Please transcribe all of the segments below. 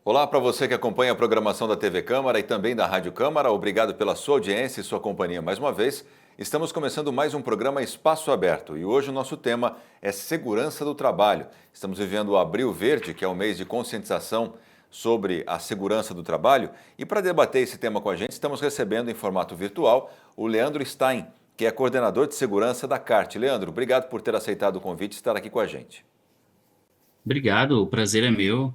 Olá para você que acompanha a programação da TV Câmara e também da Rádio Câmara. Obrigado pela sua audiência e sua companhia mais uma vez. Estamos começando mais um programa Espaço Aberto e hoje o nosso tema é segurança do trabalho. Estamos vivendo o Abril Verde, que é o mês de conscientização sobre a segurança do trabalho. E para debater esse tema com a gente, estamos recebendo em formato virtual o Leandro Stein, que é coordenador de segurança da CART. Leandro, obrigado por ter aceitado o convite e estar aqui com a gente. Obrigado, o prazer é meu.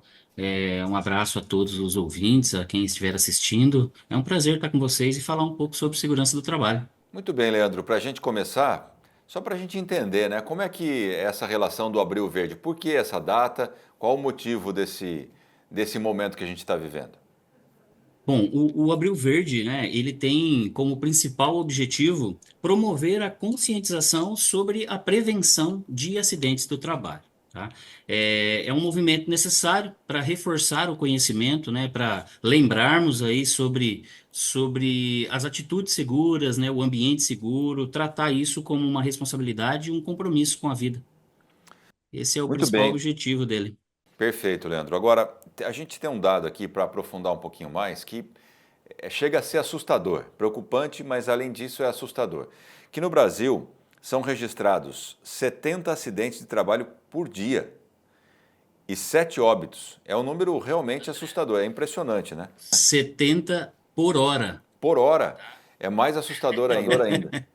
Um abraço a todos os ouvintes, a quem estiver assistindo. É um prazer estar com vocês e falar um pouco sobre segurança do trabalho. Muito bem, Leandro. Para a gente começar, só para a gente entender, né, como é que é essa relação do Abril Verde? Por que essa data? Qual o motivo desse momento que a gente está vivendo? Bom, o Abril Verde, né, ele tem como principal objetivo promover a conscientização sobre a prevenção de acidentes do trabalho. Tá? É um movimento necessário para reforçar o conhecimento, né, para lembrarmos aí sobre as atitudes seguras, né, o ambiente seguro, tratar isso como uma responsabilidade e um compromisso com a vida. Esse é o Muito principal bem, objetivo dele. perfeito, Leandro. Agora, a gente tem um dado aqui para aprofundar um pouquinho mais que chega a ser assustador, preocupante, mas além disso é assustador. Que no Brasil são registrados 70 acidentes de trabalho por dia e 7 óbitos. É um número realmente assustador, é impressionante, né? 70 por hora. Por hora. É mais assustador ainda.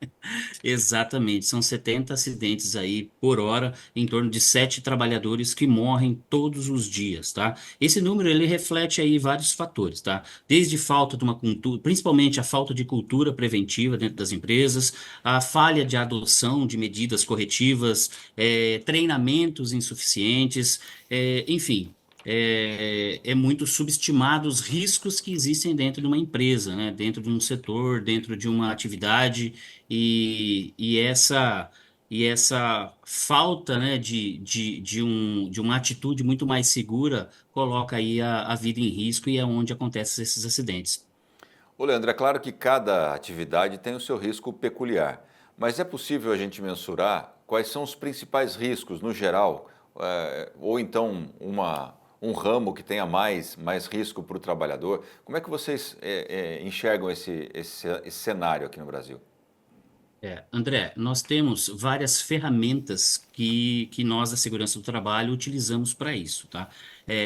Exatamente, são 70 acidentes aí por hora, em torno de 7 trabalhadores que morrem todos os dias, tá? Esse número ele reflete aí vários fatores, tá? Desde falta de uma cultura, principalmente a falta de cultura preventiva dentro das empresas, a falha de adoção de medidas corretivas, treinamentos insuficientes, enfim. É muito subestimado os riscos que existem dentro de uma empresa, né? Dentro de um setor, dentro de uma atividade e essa falta, né, de uma atitude muito mais segura coloca aí a vida em risco e é onde acontecem esses acidentes. Ô Leandro, é claro que cada atividade tem o seu risco peculiar, mas é possível a gente mensurar quais são os principais riscos no geral, ou então um ramo que tenha mais risco para o trabalhador? Como é que vocês enxergam esse cenário aqui no Brasil? André, nós temos várias ferramentas que nós da segurança do trabalho utilizamos para isso, tá?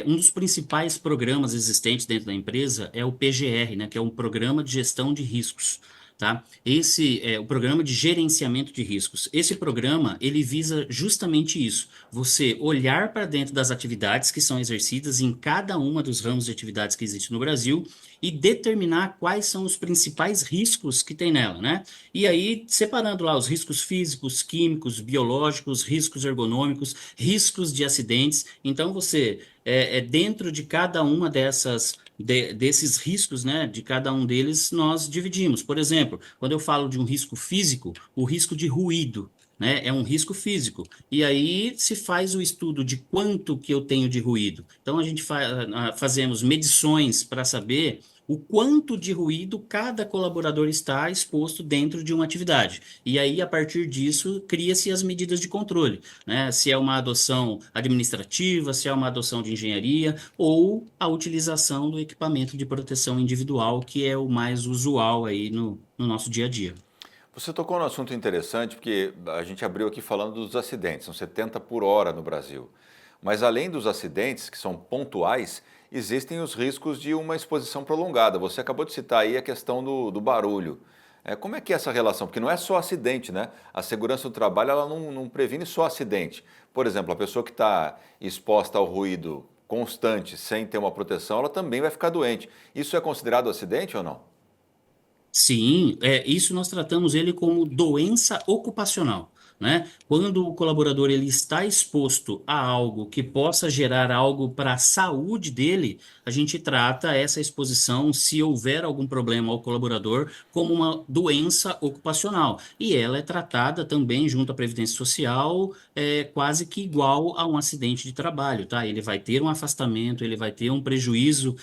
Um dos principais programas existentes dentro da empresa é o PGR, né, que é um programa de gestão de riscos, tá? Esse é o programa de gerenciamento de riscos. Esse programa, ele visa justamente isso, você olhar para dentro das atividades que são exercidas em cada uma dos ramos de atividades que existe no Brasil e determinar quais são os principais riscos que tem nela, né? E aí, separando lá os riscos físicos, químicos, biológicos, riscos ergonômicos, riscos de acidentes. Então, você, dentro de cada uma desses riscos, né, de cada um deles, nós dividimos. Por exemplo, quando eu falo de um risco físico, o risco de ruído. Né, é um risco físico. E aí se faz o estudo de quanto que eu tenho de ruído. Então a gente fazemos medições para saber o quanto de ruído cada colaborador está exposto dentro de uma atividade. E aí, a partir disso, cria-se as medidas de controle, né? Se é uma adoção administrativa, se é uma adoção de engenharia, ou a utilização do equipamento de proteção individual, que é o mais usual aí no nosso dia a dia. Você tocou num assunto interessante, porque a gente abriu aqui falando dos acidentes, são 70 por hora no Brasil. Mas além dos acidentes, que são pontuais, existem os riscos de uma exposição prolongada. Você acabou de citar aí a questão do barulho. Como é que é essa relação? Porque não é só acidente, né? A segurança do trabalho ela não previne só acidente. Por exemplo, a pessoa que está exposta ao ruído constante, sem ter uma proteção, ela também vai ficar doente. Isso é considerado acidente ou não? Sim, isso nós tratamos ele como doença ocupacional, né? Quando o colaborador ele está exposto a algo que possa gerar algo para a saúde dele, a gente trata essa exposição, se houver algum problema ao colaborador, como uma doença ocupacional. E ela é tratada também junto à Previdência Social, quase que igual a um acidente de trabalho, tá? Ele vai ter um afastamento, ele vai ter um prejuízo,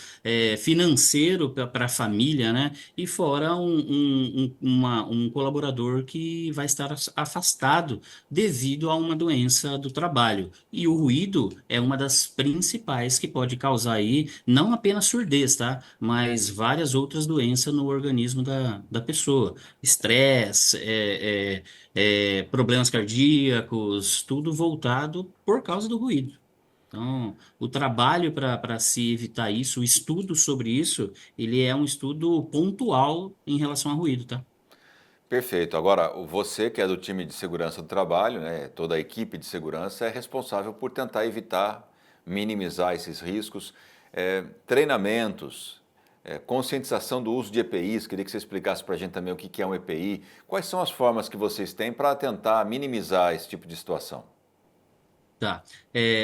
financeiro para a família, né? E fora um colaborador que vai estar afastado afetado devido a uma doença do trabalho. E o ruído é uma das principais que pode causar aí não apenas surdez, tá? Mas várias outras doenças no organismo da pessoa. Estresse, problemas cardíacos, tudo voltado por causa do ruído. Então, o trabalho para se evitar isso, o estudo sobre isso, ele é um estudo pontual em relação ao ruído, tá? Perfeito. Agora, você que é do time de segurança do trabalho, né, toda a equipe de segurança é responsável por tentar evitar, minimizar esses riscos. Treinamentos, conscientização do uso de EPIs, queria que você explicasse para a gente também o que é um EPI. Quais são as formas que vocês têm para tentar minimizar esse tipo de situação? Tá.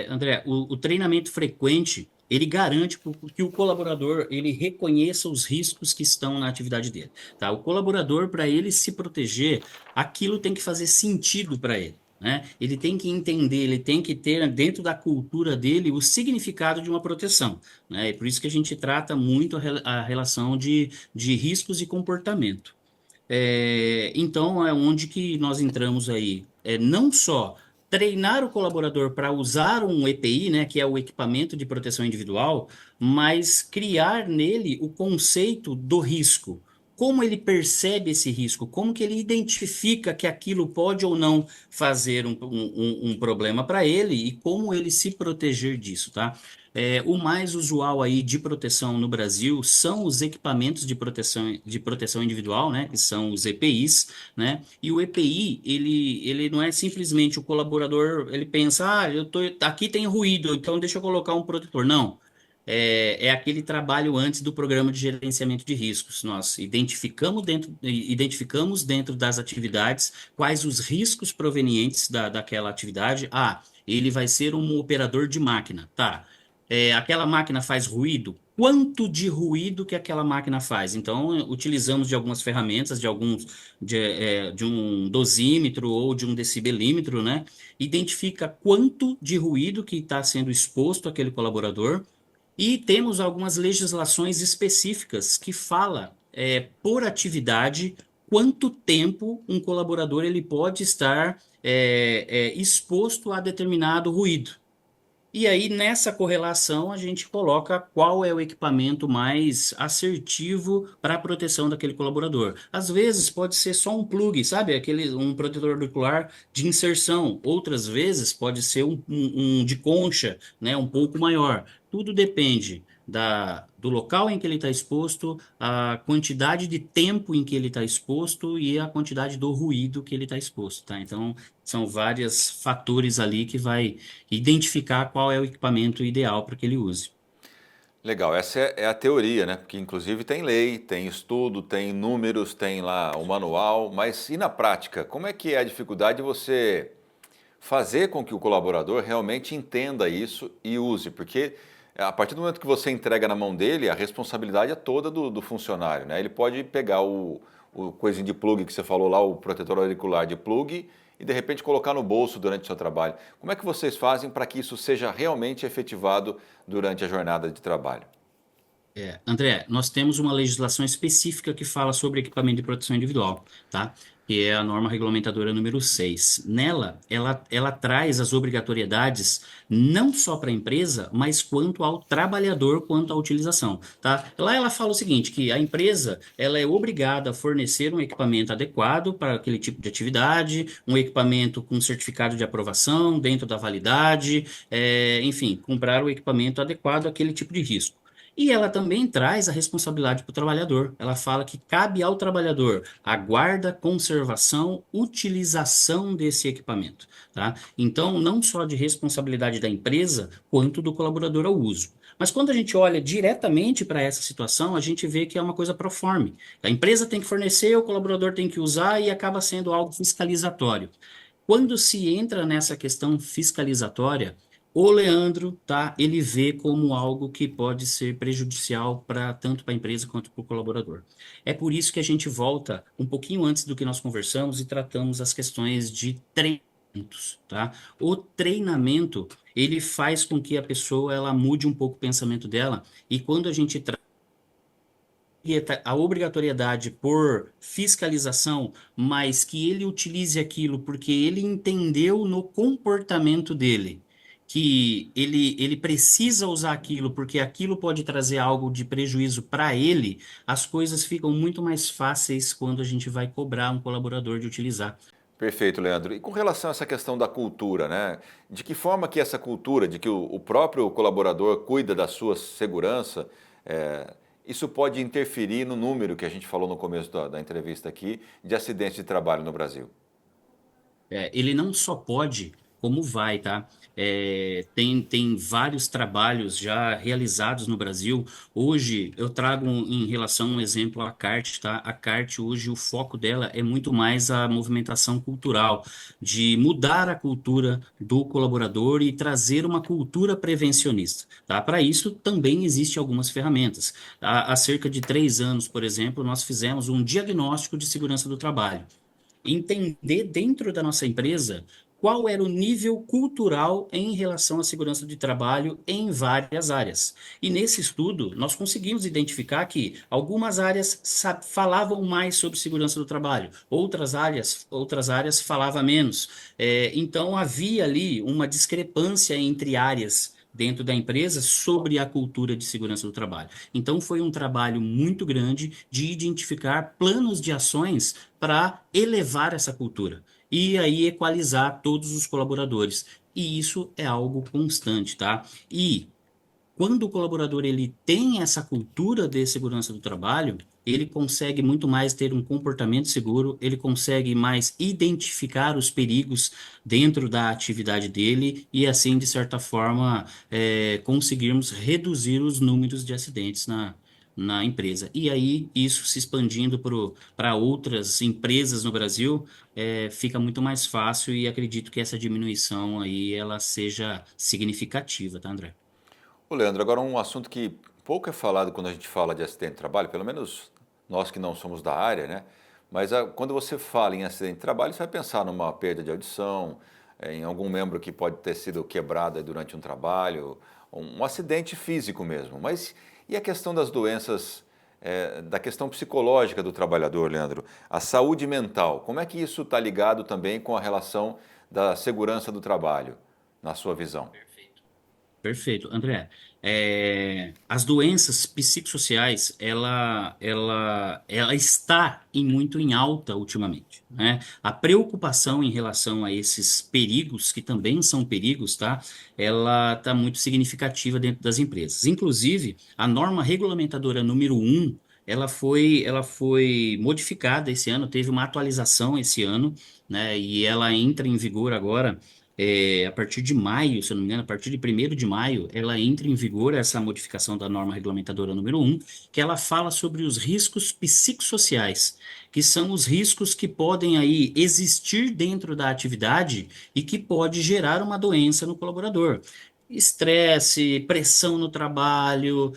André, o treinamento frequente, ele garante que o colaborador ele reconheça os riscos que estão na atividade dele, tá? O colaborador, para ele se proteger, aquilo tem que fazer sentido para ele, né? Ele tem que entender, ele tem que ter dentro da cultura dele o significado de uma proteção, né? E por isso que a gente trata muito a relação de riscos e comportamento. Então, é onde que nós entramos aí. Não só treinar o colaborador para usar um EPI, né, que é o equipamento de proteção individual, mas criar nele o conceito do risco. Como ele percebe esse risco? Como que ele identifica que aquilo pode ou não fazer um problema para ele e como ele se proteger disso, tá? O mais usual aí de proteção no Brasil são os equipamentos de proteção individual, né, que são os EPIs, né? E o EPI, ele não é simplesmente o colaborador, ele pensa, aqui tem ruído, então deixa eu colocar um protetor. Não. É aquele trabalho antes do programa de gerenciamento de riscos. Nós identificamos dentro das atividades quais os riscos provenientes daquela atividade. Ah, ele vai ser um operador de máquina. Tá. Aquela máquina faz ruído? Quanto de ruído que aquela máquina faz? Então, utilizamos de algumas ferramentas, de um dosímetro ou de um decibelímetro, né? Identifica quanto de ruído que está sendo exposto àquele colaborador e temos algumas legislações específicas que fala por atividade quanto tempo um colaborador ele pode estar exposto a determinado ruído. E aí, nessa correlação, a gente coloca qual é o equipamento mais assertivo para a proteção daquele colaborador. Às vezes pode ser só um plug, sabe? Um protetor auricular de inserção. Outras vezes pode ser um de concha, né? Um pouco maior. Tudo depende do local em que ele está exposto, a quantidade de tempo em que ele está exposto e a quantidade do ruído que ele está exposto, tá? Então, são vários fatores ali que vai identificar qual é o equipamento ideal para que ele use. Legal, essa é a teoria, né? Porque inclusive tem lei, tem estudo, tem números, tem lá o manual, mas e na prática? Como é que é a dificuldade de você fazer com que o colaborador realmente entenda isso e use? Porque a partir do momento que você entrega na mão dele, a responsabilidade é toda do funcionário, né? Ele pode pegar o coisinho de plug que você falou lá, o protetor auricular de plug, e de repente colocar no bolso durante o seu trabalho. Como é que vocês fazem para que isso seja realmente efetivado durante a jornada de trabalho? André, nós temos uma legislação específica que fala sobre equipamento de proteção individual, tá? Que é a norma regulamentadora número 6. Nela, ela traz as obrigatoriedades não só para a empresa, mas quanto ao trabalhador, quanto à utilização, tá? Lá ela fala o seguinte, que a empresa, ela é obrigada a fornecer um equipamento adequado para aquele tipo de atividade, um equipamento com certificado de aprovação dentro da validade, enfim, comprar o equipamento adequado àquele tipo de risco. E ela também traz a responsabilidade para o trabalhador. Ela fala que cabe ao trabalhador a guarda, conservação, utilização desse equipamento, tá? Então, não só de responsabilidade da empresa, quanto do colaborador ao uso. Mas quando a gente olha diretamente para essa situação, a gente vê que é uma coisa proforme. A empresa tem que fornecer, o colaborador tem que usar e acaba sendo algo fiscalizatório. Quando se entra nessa questão fiscalizatória, o Leandro, tá, ele vê como algo que pode ser prejudicial para tanto para a empresa quanto para o colaborador. É por isso que a gente volta um pouquinho antes do que nós conversamos e tratamos as questões de treinamentos, tá? O treinamento, ele faz com que a pessoa ela mude um pouco o pensamento dela e quando a gente a obrigatoriedade por fiscalização, mas que ele utilize aquilo porque ele entendeu no comportamento dele que ele precisa usar aquilo porque aquilo pode trazer algo de prejuízo para ele, as coisas ficam muito mais fáceis quando a gente vai cobrar um colaborador de utilizar. Perfeito, Leandro. E com relação a essa questão da cultura, né? De que forma que essa cultura, de que o próprio colaborador cuida da sua segurança, isso pode interferir no número que a gente falou no começo da entrevista aqui, de acidentes de trabalho no Brasil? Ele não só pode, como vai, tá? Tem vários trabalhos já realizados no Brasil. Hoje, eu trago em relação um exemplo a CART, tá? A CART, hoje, o foco dela é muito mais a movimentação cultural, de mudar a cultura do colaborador e trazer uma cultura prevencionista, tá? Para isso, também existem algumas ferramentas. Há cerca de 3 anos, por exemplo, nós fizemos um diagnóstico de segurança do trabalho, entender dentro da nossa empresa qual era o nível cultural em relação à segurança de trabalho em várias áreas. E nesse estudo, nós conseguimos identificar que algumas áreas falavam mais sobre segurança do trabalho, outras áreas falavam menos. Então, havia ali uma discrepância entre áreas dentro da empresa sobre a cultura de segurança do trabalho. Então, foi um trabalho muito grande de identificar planos de ações para elevar essa cultura e aí equalizar todos os colaboradores. E isso é algo constante, tá? E quando o colaborador ele tem essa cultura de segurança do trabalho, ele consegue muito mais ter um comportamento seguro, ele consegue mais identificar os perigos dentro da atividade dele e assim, de certa forma, conseguirmos reduzir os números de acidentes na empresa. E aí, isso se expandindo para outras empresas no Brasil, fica muito mais fácil e acredito que essa diminuição aí ela seja significativa, tá, André? Ô, Leandro, agora um assunto que pouco é falado quando a gente fala de acidente de trabalho, pelo menos nós que não somos da área, né? Mas quando você fala em acidente de trabalho, você vai pensar numa perda de audição, em algum membro que pode ter sido quebrado aí durante um trabalho, um acidente físico mesmo. Mas e a questão das doenças, da questão psicológica do trabalhador, Leandro? A saúde mental, como é que isso está ligado também com a relação da segurança do trabalho, na sua visão? Perfeito, André. As doenças psicossociais, ela está muito em alta ultimamente, né? A preocupação em relação a esses perigos, que também são perigos, tá? Ela está muito significativa dentro das empresas. Inclusive, a norma regulamentadora número 1, ela foi modificada esse ano, teve uma atualização esse ano, né? E ela entra em vigor agora a partir de maio, se eu não me engano, a partir de 1º de maio, ela entra em vigor essa modificação da norma regulamentadora número 1, que ela fala sobre os riscos psicossociais, que são os riscos que podem aí existir dentro da atividade e que pode gerar uma doença no colaborador. Estresse, pressão no trabalho,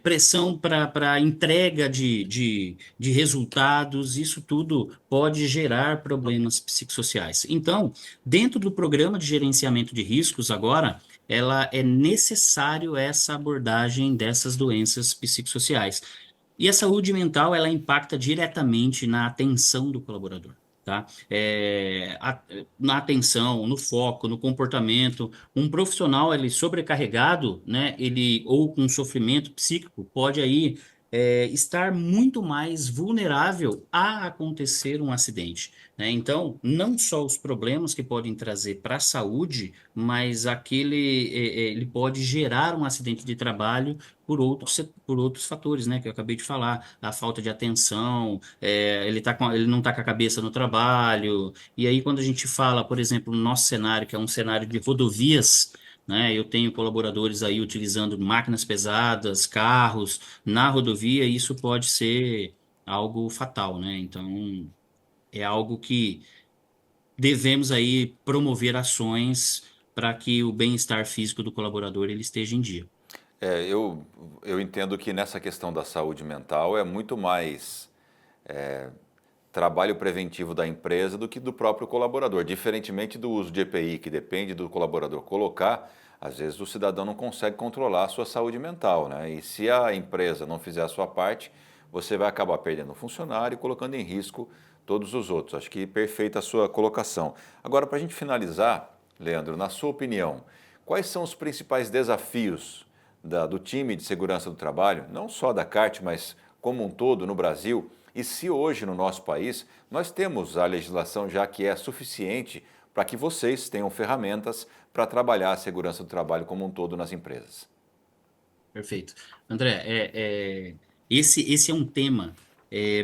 pressão para entrega de resultados, isso tudo pode gerar problemas psicossociais. Então, dentro do programa de gerenciamento de riscos, agora, ela é necessário essa abordagem dessas doenças psicossociais. E a saúde mental, ela impacta diretamente na atenção do colaborador, tá? Na atenção, no foco, no comportamento. Um profissional, ele sobrecarregado, né, ele, ou com sofrimento psíquico, pode aí estar muito mais vulnerável a acontecer um acidente, né? Então, não só os problemas que podem trazer para a saúde, mas ele pode gerar um acidente de trabalho por outros fatores, né, que eu acabei de falar, a falta de atenção, ele não está com a cabeça no trabalho, e aí quando a gente fala, por exemplo, no nosso cenário, que é um cenário de rodovias, né, eu tenho colaboradores aí utilizando máquinas pesadas, carros na rodovia, e isso pode ser algo fatal, né? Então, é algo que devemos aí promover ações para que o bem-estar físico do colaborador ele esteja em dia. Eu entendo que nessa questão da saúde mental é muito mais trabalho preventivo da empresa do que do próprio colaborador. Diferentemente do uso de EPI, que depende do colaborador colocar, às vezes o cidadão não consegue controlar a sua saúde mental, né? E se a empresa não fizer a sua parte, você vai acabar perdendo o funcionário e colocando em risco todos os outros. Acho que perfeita a sua colocação. Agora, para a gente finalizar, Leandro, na sua opinião, quais são os principais desafios do time de segurança do trabalho, não só da CART, mas como um todo no Brasil? E se hoje no nosso país nós temos a legislação já que é suficiente para que vocês tenham ferramentas para trabalhar a segurança do trabalho como um todo nas empresas? Perfeito. André, esse é um tema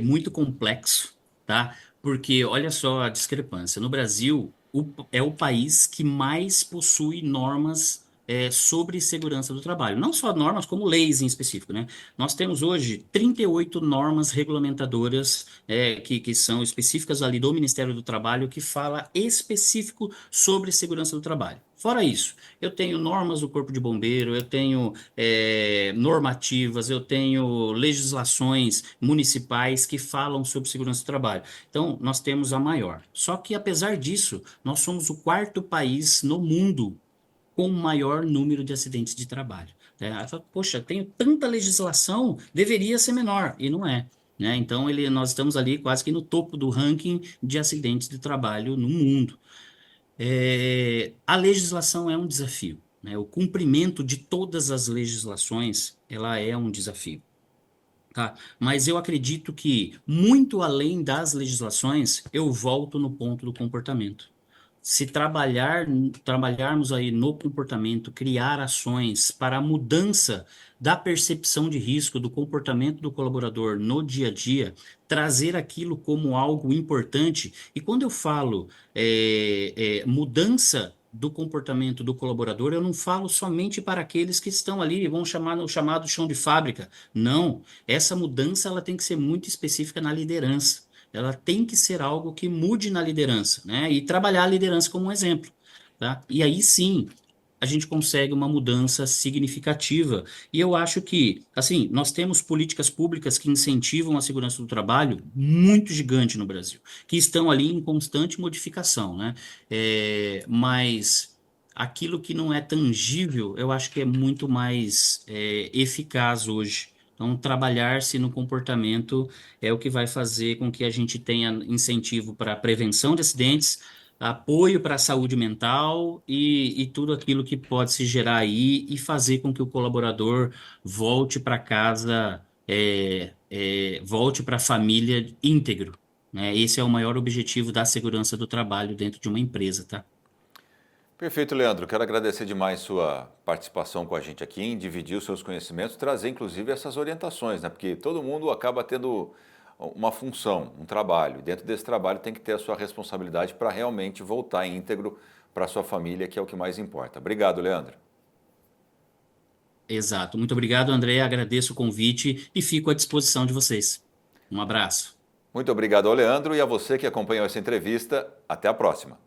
muito complexo, tá? Porque olha só a discrepância. No Brasil, é o país que mais possui normas sobre segurança do trabalho. Não só normas, como leis em específico, né? Nós temos hoje 38 normas regulamentadoras que são específicas ali do Ministério do Trabalho, que fala específico sobre segurança do trabalho. Fora isso, eu tenho normas do Corpo de Bombeiro, eu tenho normativas, eu tenho legislações municipais que falam sobre segurança do trabalho. Então, nós temos a maior. Só que, apesar disso, nós somos o quarto país no mundo com o maior número de acidentes de trabalho. Aí fala, poxa, tenho tanta legislação, deveria ser menor, e não é. Né? Então, nós estamos ali quase que no topo do ranking de acidentes de trabalho no mundo. A legislação é um desafio, né? O cumprimento de todas as legislações, ela é um desafio, tá? Mas eu acredito que, muito além das legislações, eu volto no ponto do comportamento. Se trabalharmos aí no comportamento, criar ações para a mudança da percepção de risco do comportamento do colaborador no dia a dia, trazer aquilo como algo importante. E quando eu falo mudança do comportamento do colaborador, eu não falo somente para aqueles que estão ali, vão chamar no chamado chão de fábrica. Não, essa mudança ela tem que ser muito específica na liderança. Ela tem que ser algo que mude na liderança, né? E trabalhar a liderança como um exemplo, tá? E aí sim, a gente consegue uma mudança significativa. E eu acho que, assim, nós temos políticas públicas que incentivam a segurança do trabalho muito gigante no Brasil, que estão ali em constante modificação, né? Mas aquilo que não é tangível, eu acho que é muito mais eficaz hoje. Então, trabalhar-se no comportamento é o que vai fazer com que a gente tenha incentivo para prevenção de acidentes, apoio para a saúde mental e tudo aquilo que pode se gerar aí e fazer com que o colaborador volte para casa, volte para a família íntegro, né? Esse é o maior objetivo da segurança do trabalho dentro de uma empresa, tá? Perfeito, Leandro. Quero agradecer demais sua participação com a gente aqui, em dividir os seus conhecimentos, trazer inclusive essas orientações, né? Porque todo mundo acaba tendo uma função, um trabalho. Dentro desse trabalho tem que ter a sua responsabilidade para realmente voltar íntegro para a sua família, que é o que mais importa. Obrigado, Leandro. Exato. Muito obrigado, André. Agradeço o convite e fico à disposição de vocês. Um abraço. Muito obrigado ao Leandro e a você que acompanhou essa entrevista. Até a próxima.